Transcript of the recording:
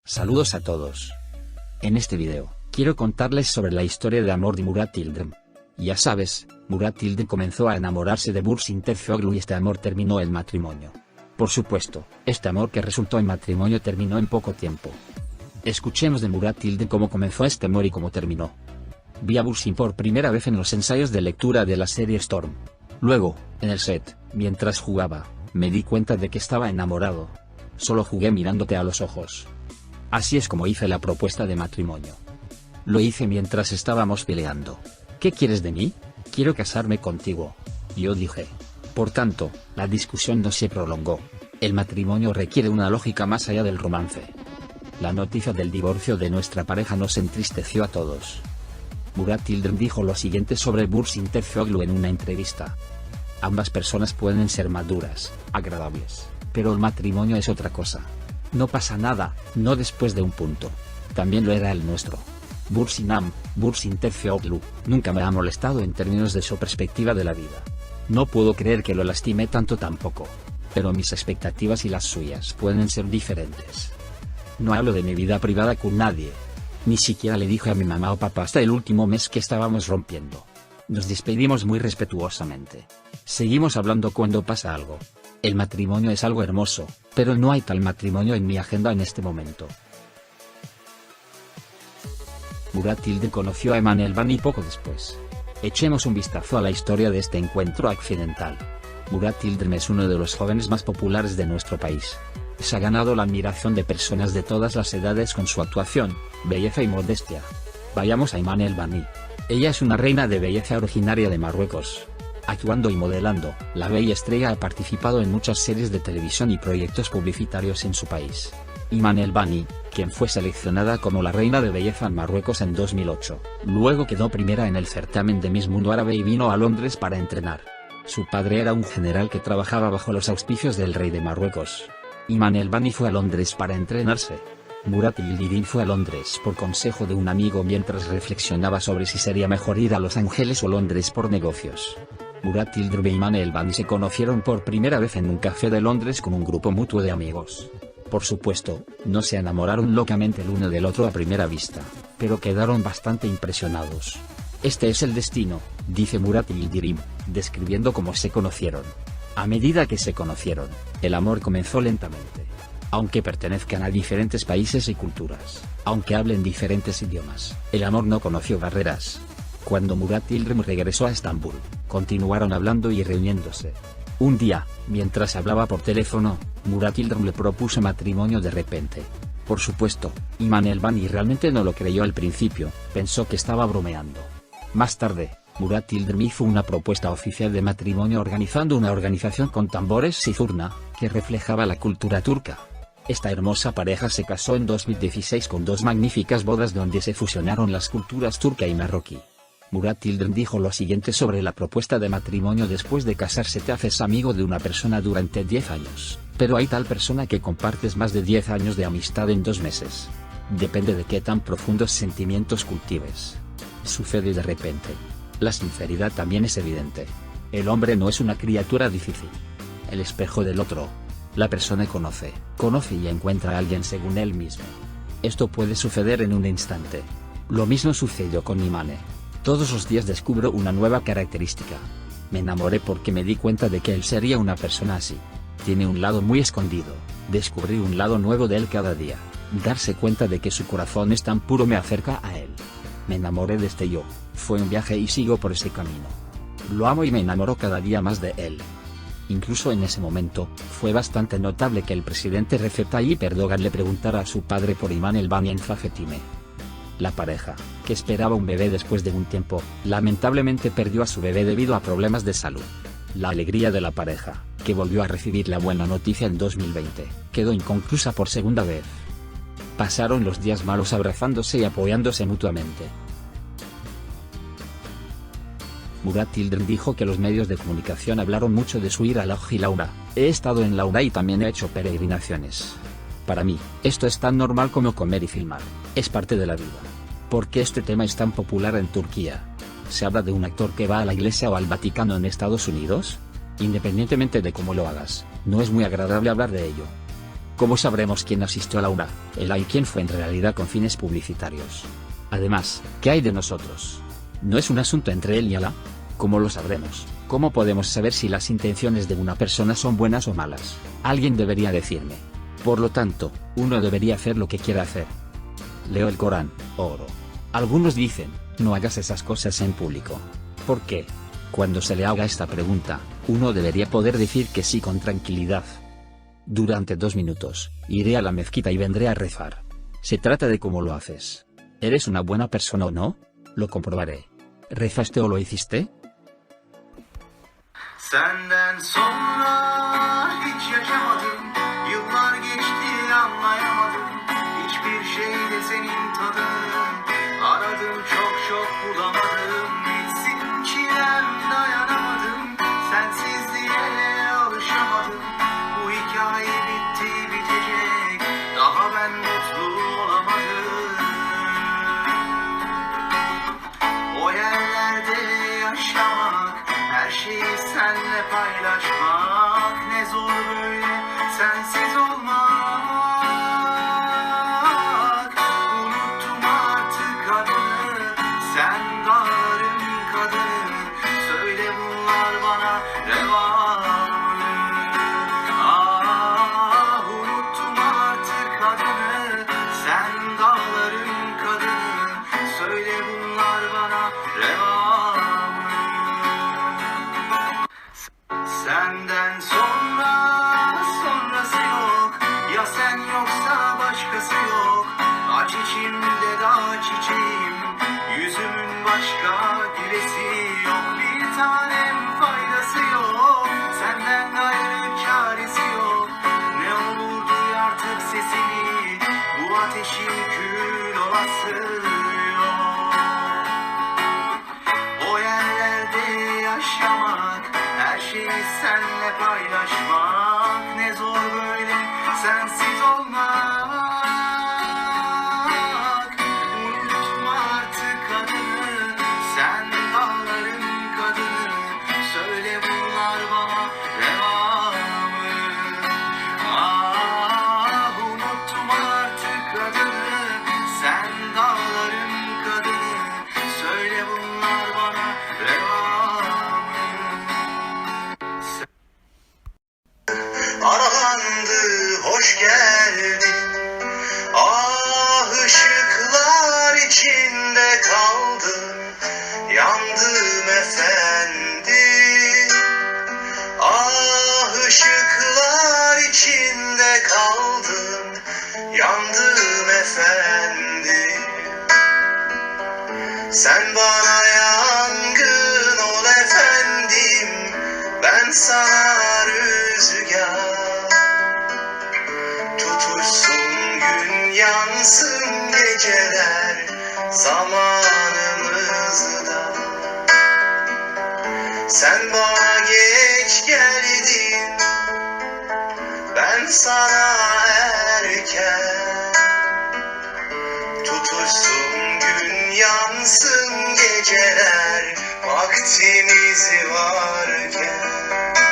Saludos a todos. En este video, quiero contarles sobre la historia de amor de Murat Yıldırım. Ya sabes, Murat Yıldırım comenzó a enamorarse de Burçin Terzioglu y este amor terminó en matrimonio. Por supuesto, este amor que resultó en matrimonio terminó en poco tiempo. Escuchemos de Murat Yıldırım cómo comenzó este amor y cómo terminó. Vi a Burçin por primera vez en los ensayos de lectura de la serie Storm. Luego, en el set, mientras jugaba, me di cuenta de que estaba enamorado. Solo jugué mirándote a los ojos. Así es como hice la propuesta de matrimonio. Lo hice mientras estábamos peleando. ¿Qué quieres de mí? Quiero casarme contigo. Yo dije. Por tanto, la discusión no se prolongó. El matrimonio requiere una lógica más allá del romance. La noticia del divorcio de nuestra pareja nos entristeció a todos. Murat Yıldırım dijo lo siguiente sobre Burçin Terzioglu en una entrevista. Ambas personas pueden ser maduras, agradables, pero el matrimonio es otra cosa. No pasa nada, no después de un punto. También lo era el nuestro. Burçin Terzioglu, nunca me ha molestado en términos de su perspectiva de la vida. No puedo creer que lo lastimé tanto tampoco. Pero mis expectativas y las suyas pueden ser diferentes. No hablo de mi vida privada con nadie. Ni siquiera le dije a mi mamá o papá hasta el último mes que estábamos rompiendo. Nos despedimos muy respetuosamente. Seguimos hablando cuando pasa algo. El matrimonio es algo hermoso, pero no hay tal matrimonio en mi agenda en este momento. Murat Yıldırım conoció a Eman Elbani poco después. Echemos un vistazo a la historia de este encuentro accidental. Murat Yıldırım es uno de los jóvenes más populares de nuestro país. Se ha ganado la admiración de personas de todas las edades con su actuación, belleza y modestia. Vayamos a Eman Elbani. Ella es una reina de belleza originaria de Marruecos. Actuando y modelando, la bella estrella ha participado en muchas series de televisión y proyectos publicitarios en su país. Eman Elbani, quien fue seleccionada como la reina de belleza en Marruecos en 2008, luego quedó primera en el certamen de Miss Mundo Árabe y vino a Londres para entrenar. Su padre era un general que trabajaba bajo los auspicios del rey de Marruecos. Eman Elbani fue a Londres para entrenarse. Murat Yıldırım fue a Londres por consejo de un amigo mientras reflexionaba sobre si sería mejor ir a Los Ángeles o Londres por negocios. Murat Yıldırım y Eman Elbani se conocieron por primera vez en un café de Londres con un grupo mutuo de amigos. Por supuesto, no se enamoraron locamente el uno del otro a primera vista, pero quedaron bastante impresionados. Este es el destino, dice Murat Yıldırım, describiendo cómo se conocieron. A medida que se conocieron, el amor comenzó lentamente. Aunque pertenezcan a diferentes países y culturas, aunque hablen diferentes idiomas, el amor no conoció barreras. Cuando Murat Yıldırım regresó a Estambul, continuaron hablando y reuniéndose. Un día, mientras hablaba por teléfono, Murat Yıldırım le propuso matrimonio de repente. Por supuesto, Eman Elbani realmente no lo creyó al principio, pensó que estaba bromeando. Más tarde, Murat Yıldırım hizo una propuesta oficial de matrimonio organizando una organización con tambores y zurna, que reflejaba la cultura turca. Esta hermosa pareja se casó en 2016 con dos magníficas bodas donde se fusionaron las culturas turca y marroquí. Murat Yıldırım dijo lo siguiente sobre la propuesta de matrimonio: después de casarse te haces amigo de una persona durante 10 años, pero hay tal persona que compartes más de 10 años de amistad en 2 meses. Depende de qué tan profundos sentimientos cultives. Sucede de repente. La sinceridad también es evidente. El hombre no es una criatura difícil. El espejo del otro. La persona conoce y encuentra a alguien según él mismo. Esto puede suceder en un instante. Lo mismo sucedió con Eman. Todos los días descubro una nueva característica. Me enamoré porque me di cuenta de que él sería una persona así. Tiene un lado muy escondido. Descubrir un lado nuevo de él cada día. Darse cuenta de que su corazón es tan puro me acerca a él. Me enamoré de este yo. Fue un viaje y sigo por ese camino. Lo amo y me enamoro cada día más de él. Incluso en ese momento, fue bastante notable que el presidente Recep Tayyip Erdogan le preguntara a su padre por Eman Elbani en Facetime. La pareja, que esperaba un bebé después de un tiempo, lamentablemente perdió a su bebé debido a problemas de salud. La alegría de la pareja, que volvió a recibir la buena noticia en 2020, quedó inconclusa por segunda vez. Pasaron los días malos abrazándose y apoyándose mutuamente. Murat Yıldırım dijo que los medios de comunicación hablaron mucho de su ir a la Hajj y la Umra. He estado en la Umra y también he hecho peregrinaciones. Para mí, esto es tan normal como comer y filmar. Es parte de la vida. ¿Por qué este tema es tan popular en Turquía? ¿Se habla de un actor que va a la iglesia o al Vaticano en Estados Unidos? Independientemente de cómo lo hagas, no es muy agradable hablar de ello. ¿Cómo sabremos quién asistió a la obra, y quién fue en realidad con fines publicitarios? Además, ¿qué hay de nosotros? ¿No es un asunto entre él y Alá? ¿Cómo lo sabremos? ¿Cómo podemos saber si las intenciones de una persona son buenas o malas? Alguien debería decirme. Por lo tanto, uno debería hacer lo que quiera hacer. Leo el Corán, oro. Algunos dicen, no hagas esas cosas en público. ¿Por qué? Cuando se le haga esta pregunta, uno debería poder decir que sí con tranquilidad. Durante 2 minutos, iré a la mezquita y vendré a rezar. Se trata de cómo lo haces. ¿Eres una buena persona o no? Lo comprobaré. ¿Rezaste o lo hiciste? Senden sonra hiç yaşamadım. Yıllar geçti anlayamadım. Hiçbir şeyde senin tadın. Aradım çok bulamadım. Bitsin çilem dayanamadım. Sensizliğe alışamadım. Bu hikaye bitti bitecek. Daha ben mutlu olamadım. O yerlerde yaşamak, her şeyi senle paylaşmak, ne zor böyle sensiz olmak. Unuttum artık adını, sen dağların kadını. Söyle bunlar bana reva mı? Unuttum artık adını, sen dağların kadını. Söyle bunlar bana reva mı? Senden sonrası yok. Ya sen yoksa başkası yok. Aç içimde dağ çiçeğim. Yüzümün başka gülesi yok. Bir tanem faydası yok. Senden gayrı çaresi yok. Ne olur duy artık sesini. Bu ateşin kül olası yok. O yerlerde yaşamak, her şeyi senle paylaşmak, ne zor böyle sensiz olmak. Unuttum artık adını, sen dağların kadını. Söyle bunlar bana reva mı? Unuttum artık adını, sen dağların kadını. Söyle bunlar bana reva mı? Aralandı, hoş geldin. Ah, ışıklar içinde kaldım. Yandım efendi. Ah, ışıklar içinde kaldım. Yandım efendi. Sen bana yangın ol efendim. Ben sana rüzgar. Tutuşsun gün, yansın geceler zamanımızda. Sen bana geç geldin, ben sana erken. Tutuşsun gün, yansın geceler vaktimiz varken.